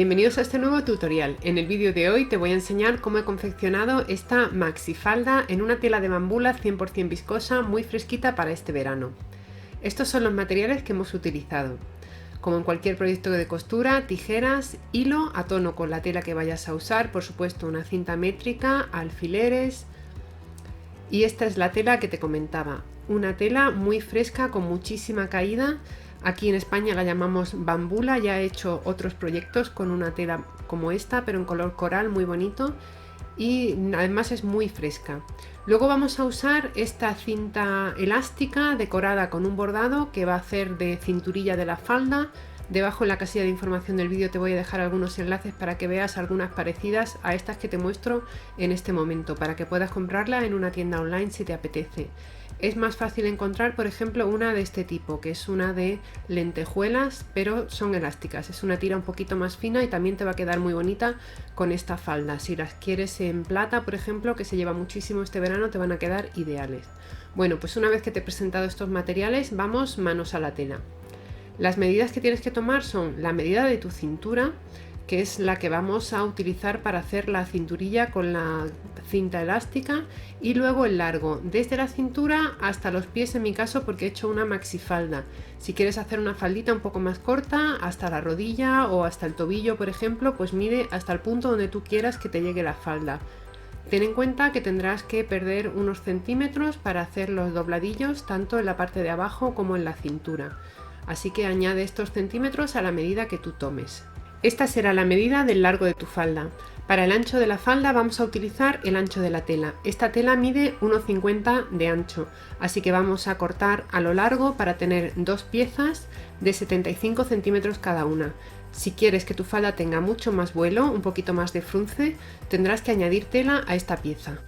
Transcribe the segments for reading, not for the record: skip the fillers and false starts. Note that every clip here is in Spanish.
Bienvenidos a este nuevo tutorial. En el vídeo de hoy te voy a enseñar cómo he confeccionado esta maxi falda en una tela de bambula 100% viscosa muy fresquita para este verano. Estos son los materiales que hemos utilizado. Como en cualquier proyecto de costura, tijeras, hilo a tono con la tela que vayas a usar, por supuesto una cinta métrica, alfileres y esta es la tela que te comentaba. Una tela muy fresca con muchísima caída. Aquí en España la llamamos bambula, ya he hecho otros proyectos con una tela como esta, pero en color coral muy bonito y además es muy fresca. Luego vamos a usar esta cinta elástica decorada con un bordado que va a hacer de cinturilla de la falda. Debajo en la casilla de información del vídeo te voy a dejar algunos enlaces para que veas algunas parecidas a estas que te muestro en este momento, para que puedas comprarla en una tienda online si te apetece. Es más fácil encontrar, por ejemplo, una de este tipo, que es una de lentejuelas, pero son elásticas. Es una tira un poquito más fina y también te va a quedar muy bonita con esta falda. Si las quieres en plata, por ejemplo, que se lleva muchísimo este verano, te van a quedar ideales. Bueno, pues una vez que te he presentado estos materiales, vamos manos a la tela. Las medidas que tienes que tomar son la medida de tu cintura, que es la que vamos a utilizar para hacer la cinturilla con la cinta elástica, y luego el largo, desde la cintura hasta los pies en mi caso porque he hecho una maxi falda. Si quieres hacer una faldita un poco más corta, hasta la rodilla o hasta el tobillo por ejemplo, pues mide hasta el punto donde tú quieras que te llegue la falda. Ten en cuenta que tendrás que perder unos centímetros para hacer los dobladillos tanto en la parte de abajo como en la cintura. Así que añade estos centímetros a la medida que tú tomes. Esta será la medida del largo de tu falda. Para el ancho de la falda vamos a utilizar el ancho de la tela. Esta tela mide 1,50 de ancho, así que vamos a cortar a lo largo para tener dos piezas de 75 centímetros cada una. Si quieres que tu falda tenga mucho más vuelo, un poquito más de frunce, tendrás que añadir tela a esta pieza.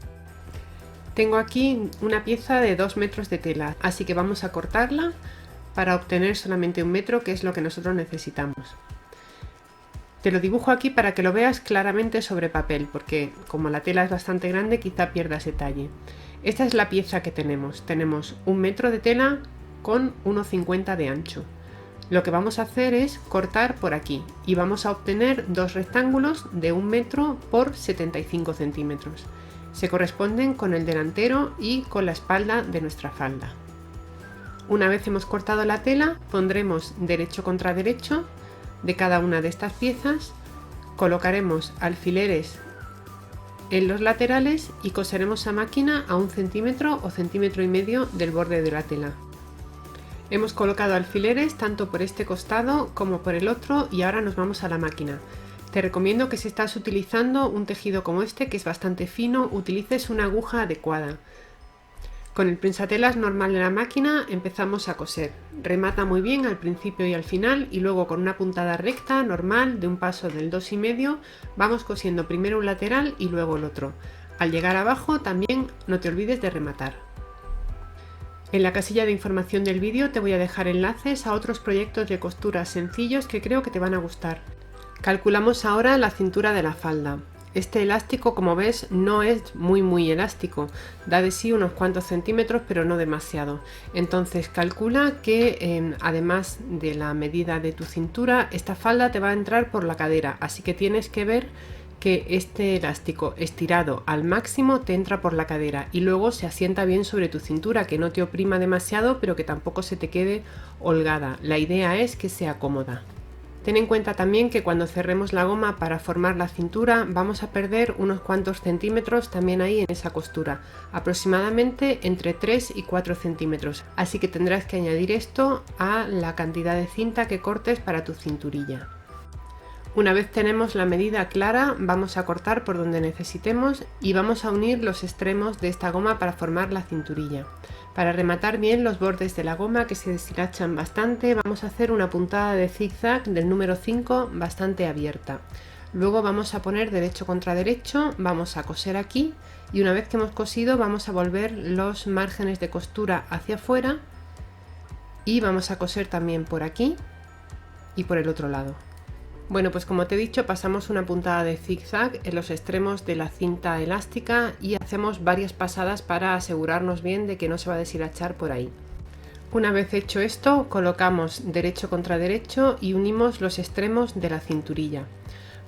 Tengo aquí una pieza de 2 metros de tela, así que vamos a cortarla para obtener solamente 1 metro, que es lo que nosotros necesitamos. Te lo dibujo aquí para que lo veas claramente sobre papel, porque como la tela es bastante grande quizá pierdas detalle. Esta es la pieza que tenemos. Tenemos 1 metro de tela con 1,50 de ancho. Lo que vamos a hacer es cortar por aquí y vamos a obtener dos rectángulos de 1 metro por 75 centímetros. Se corresponden con el delantero y con la espalda de nuestra falda. Una vez hemos cortado la tela, pondremos derecho contra derecho de cada una de estas piezas, colocaremos alfileres en los laterales y coseremos a máquina a 1 centímetro o 1,5 centímetros del borde de la tela. Hemos colocado alfileres tanto por este costado como por el otro y ahora nos vamos a la máquina. Te recomiendo que si estás utilizando un tejido como este, que es bastante fino, utilices una aguja adecuada. Con el prensatelas normal de la máquina empezamos a coser. Remata muy bien al principio y al final y luego con una puntada recta normal de un paso del 2,5 vamos cosiendo primero un lateral y luego el otro. Al llegar abajo también no te olvides de rematar. En la casilla de información del vídeo te voy a dejar enlaces a otros proyectos de costura sencillos que creo que te van a gustar. Calculamos ahora la cintura de la falda. Este elástico, como ves, no es muy elástico, da de sí unos cuantos centímetros pero no demasiado. Entonces calcula que además de la medida de tu cintura, esta falda te va a entrar por la cadera, así que tienes que ver que este elástico estirado al máximo te entra por la cadera y luego se asienta bien sobre tu cintura, que no te oprima demasiado pero que tampoco se te quede holgada. La idea es que sea cómoda. Ten en cuenta también que cuando cerremos la goma para formar la cintura vamos a perder unos cuantos centímetros también ahí en esa costura, aproximadamente entre 3 y 4 centímetros, así que tendrás que añadir esto a la cantidad de cinta que cortes para tu cinturilla. Una vez tenemos la medida clara, vamos a cortar por donde necesitemos y vamos a unir los extremos de esta goma para formar la cinturilla. Para rematar bien los bordes de la goma que se deshilachan bastante, vamos a hacer una puntada de zigzag del número 5 bastante abierta. Luego vamos a poner derecho contra derecho, vamos a coser aquí y una vez que hemos cosido vamos a volver los márgenes de costura hacia afuera y vamos a coser también por aquí y por el otro lado. Bueno, pues como te he dicho, pasamos una puntada de zigzag en los extremos de la cinta elástica y hacemos varias pasadas para asegurarnos bien de que no se va a deshilachar por ahí. Una vez hecho esto, colocamos derecho contra derecho y unimos los extremos de la cinturilla.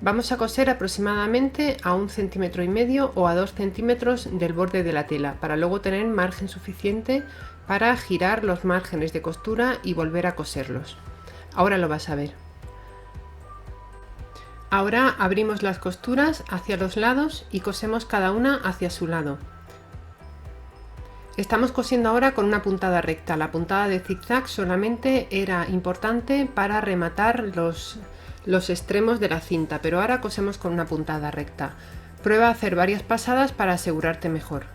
Vamos a coser aproximadamente a 1,5 cm o a 2 centímetros del borde de la tela para luego tener margen suficiente para girar los márgenes de costura y volver a coserlos. Ahora lo vas a ver. Ahora abrimos las costuras hacia los lados y cosemos cada una hacia su lado. Estamos cosiendo ahora con una puntada recta. La puntada de zigzag solamente era importante para rematar los extremos de la cinta, pero ahora cosemos con una puntada recta. Prueba a hacer varias pasadas para asegurarte mejor.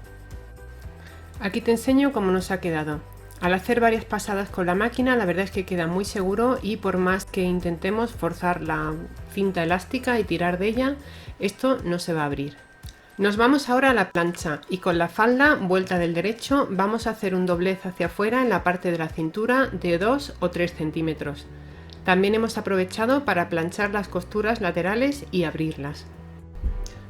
Aquí te enseño cómo nos ha quedado. Al hacer varias pasadas con la máquina, la verdad es que queda muy seguro y por más que intentemos forzar la cinta elástica y tirar de ella, esto no se va a abrir. Nos vamos ahora a la plancha y con la falda vuelta del derecho vamos a hacer un doblez hacia afuera en la parte de la cintura de 2 o 3 centímetros. También hemos aprovechado para planchar las costuras laterales y abrirlas.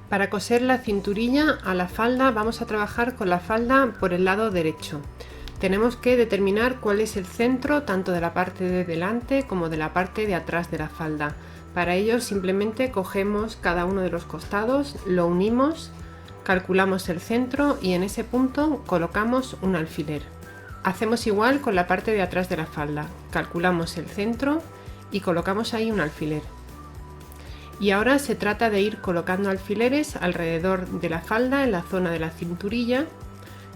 Para coser la cinturilla a la falda vamos a trabajar con la falda por el lado derecho. Tenemos que determinar cuál es el centro tanto de la parte de delante como de la parte de atrás de la falda. Para ello simplemente cogemos cada uno de los costados, lo unimos, calculamos el centro y en ese punto colocamos un alfiler. Hacemos igual con la parte de atrás de la falda, calculamos el centro y colocamos ahí un alfiler. Y ahora se trata de ir colocando alfileres alrededor de la falda en la zona de la cinturilla,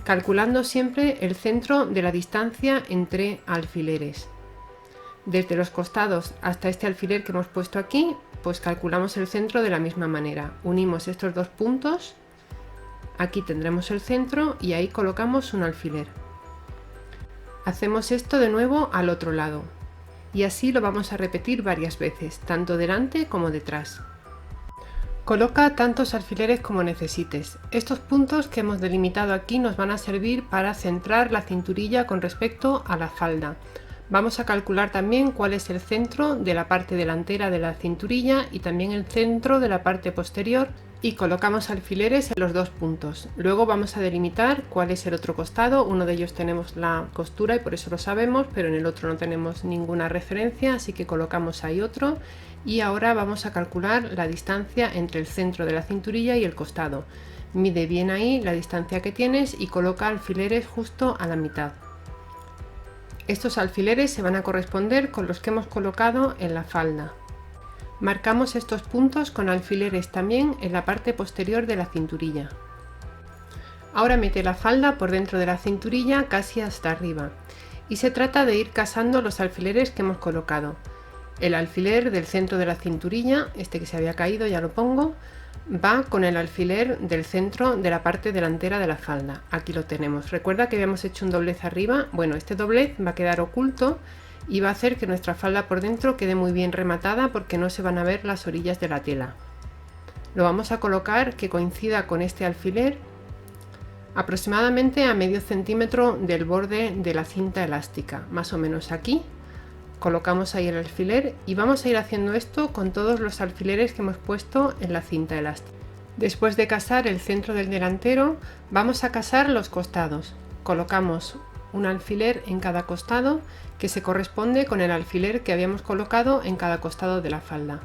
calculando siempre el centro de la distancia entre alfileres. Desde los costados hasta este alfiler que hemos puesto aquí, pues calculamos el centro de la misma manera. Unimos estos dos puntos, aquí tendremos el centro y ahí colocamos un alfiler. Hacemos esto de nuevo al otro lado y así lo vamos a repetir varias veces, tanto delante como detrás. Coloca tantos alfileres como necesites. Estos puntos que hemos delimitado aquí nos van a servir para centrar la cinturilla con respecto a la falda. Vamos a calcular también cuál es el centro de la parte delantera de la cinturilla y también el centro de la parte posterior y colocamos alfileres en los dos puntos. Luego vamos a delimitar cuál es el otro costado. Uno de ellos tenemos la costura y por eso lo sabemos, pero en el otro no tenemos ninguna referencia, así que colocamos ahí otro. Y ahora vamos a calcular la distancia entre el centro de la cinturilla y el costado. Mide bien ahí la distancia que tienes y coloca alfileres justo a la mitad. Estos alfileres se van a corresponder con los que hemos colocado en la falda. Marcamos estos puntos con alfileres también en la parte posterior de la cinturilla. Ahora mete la falda por dentro de la cinturilla casi hasta arriba y se trata de ir casando los alfileres que hemos colocado. El alfiler del centro de la cinturilla, este que se había caído ya lo pongo, va con el alfiler del centro de la parte delantera de la falda. Aquí lo tenemos. Recuerda que habíamos hecho un doblez arriba. Bueno, este doblez va a quedar oculto y va a hacer que nuestra falda por dentro quede muy bien rematada porque no se van a ver las orillas de la tela. Lo vamos a colocar que coincida con este alfiler aproximadamente a medio centímetro del borde de la cinta elástica, más o menos aquí. Colocamos ahí el alfiler y vamos a ir haciendo esto con todos los alfileres que hemos puesto en la cinta elástica. Después de casar el centro del delantero, vamos a casar los costados. Colocamos un alfiler en cada costado que se corresponde con el alfiler que habíamos colocado en cada costado de la falda.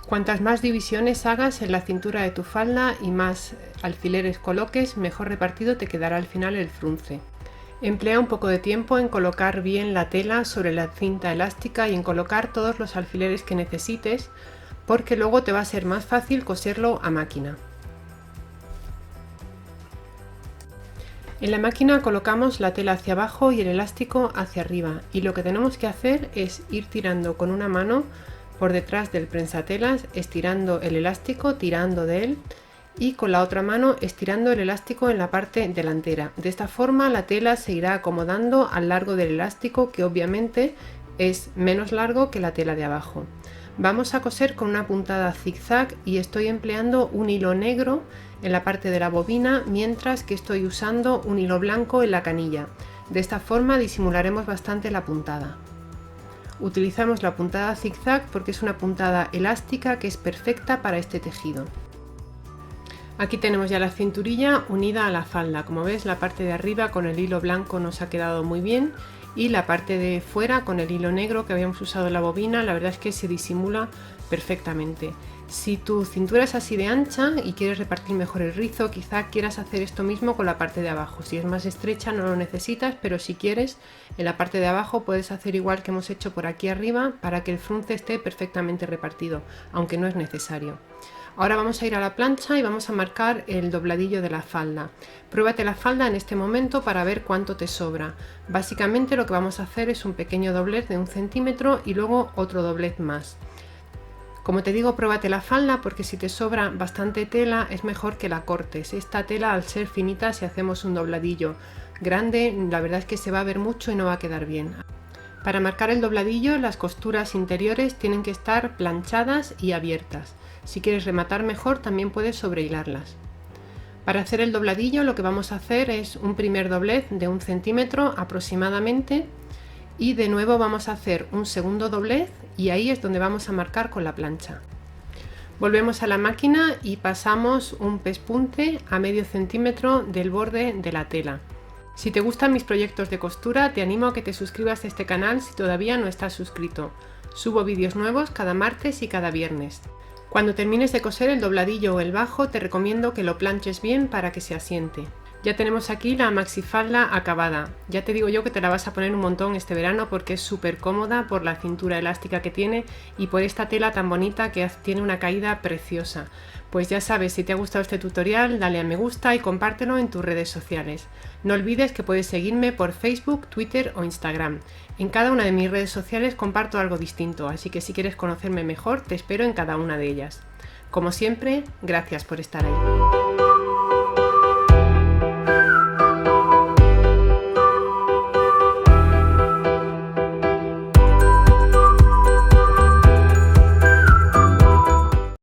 Cuantas más divisiones hagas en la cintura de tu falda y más alfileres coloques, mejor repartido te quedará al final el frunce. Emplea un poco de tiempo en colocar bien la tela sobre la cinta elástica y en colocar todos los alfileres que necesites, porque luego te va a ser más fácil coserlo a máquina. En la máquina colocamos la tela hacia abajo y el elástico hacia arriba, y lo que tenemos que hacer es ir tirando con una mano por detrás del prensatelas, estirando el elástico, tirando de él, y con la otra mano estirando el elástico en la parte delantera. De esta forma la tela se irá acomodando al largo del elástico, que obviamente es menos largo que la tela de abajo. Vamos a coser con una puntada zigzag y estoy empleando un hilo negro en la parte de la bobina, mientras que estoy usando un hilo blanco en la canilla. De esta forma disimularemos bastante la puntada. Utilizamos la puntada zigzag porque es una puntada elástica que es perfecta para este tejido. Aquí tenemos ya la cinturilla unida a la falda. Como ves, la parte de arriba con el hilo blanco nos ha quedado muy bien y la parte de fuera con el hilo negro que habíamos usado en la bobina, la verdad es que se disimula perfectamente. Si tu cintura es así de ancha y quieres repartir mejor el rizo, quizá quieras hacer esto mismo con la parte de abajo. Si es más estrecha no lo necesitas, pero si quieres, en la parte de abajo puedes hacer igual que hemos hecho por aquí arriba para que el frunce esté perfectamente repartido, aunque no es necesario. Ahora vamos a ir a la plancha y vamos a marcar el dobladillo de la falda. Pruébate la falda en este momento para ver cuánto te sobra. Básicamente lo que vamos a hacer es un pequeño doblez de 1 centímetro y luego otro doblez más. Como te digo, pruébate la falda porque si te sobra bastante tela es mejor que la cortes. Esta tela, al ser finita, si hacemos un dobladillo grande, la verdad es que se va a ver mucho y no va a quedar bien. Para marcar el dobladillo, las costuras interiores tienen que estar planchadas y abiertas. Si quieres rematar mejor, también puedes sobrehilarlas. Para hacer el dobladillo, lo que vamos a hacer es un primer doblez de 1 centímetro aproximadamente y de nuevo vamos a hacer un segundo doblez y ahí es donde vamos a marcar con la plancha. Volvemos a la máquina y pasamos un pespunte a medio centímetro del borde de la tela. Si te gustan mis proyectos de costura, te animo a que te suscribas a este canal si todavía no estás suscrito. Subo vídeos nuevos cada martes y cada viernes. Cuando termines de coser el dobladillo o el bajo, te recomiendo que lo planches bien para que se asiente. Ya tenemos aquí la maxifalda acabada. Ya te digo yo que te la vas a poner un montón este verano porque es súper cómoda por la cintura elástica que tiene y por esta tela tan bonita que tiene una caída preciosa. Pues ya sabes, si te ha gustado este tutorial, dale a me gusta y compártelo en tus redes sociales. No olvides que puedes seguirme por Facebook, Twitter o Instagram. En cada una de mis redes sociales comparto algo distinto, así que si quieres conocerme mejor, te espero en cada una de ellas. Como siempre, gracias por estar ahí.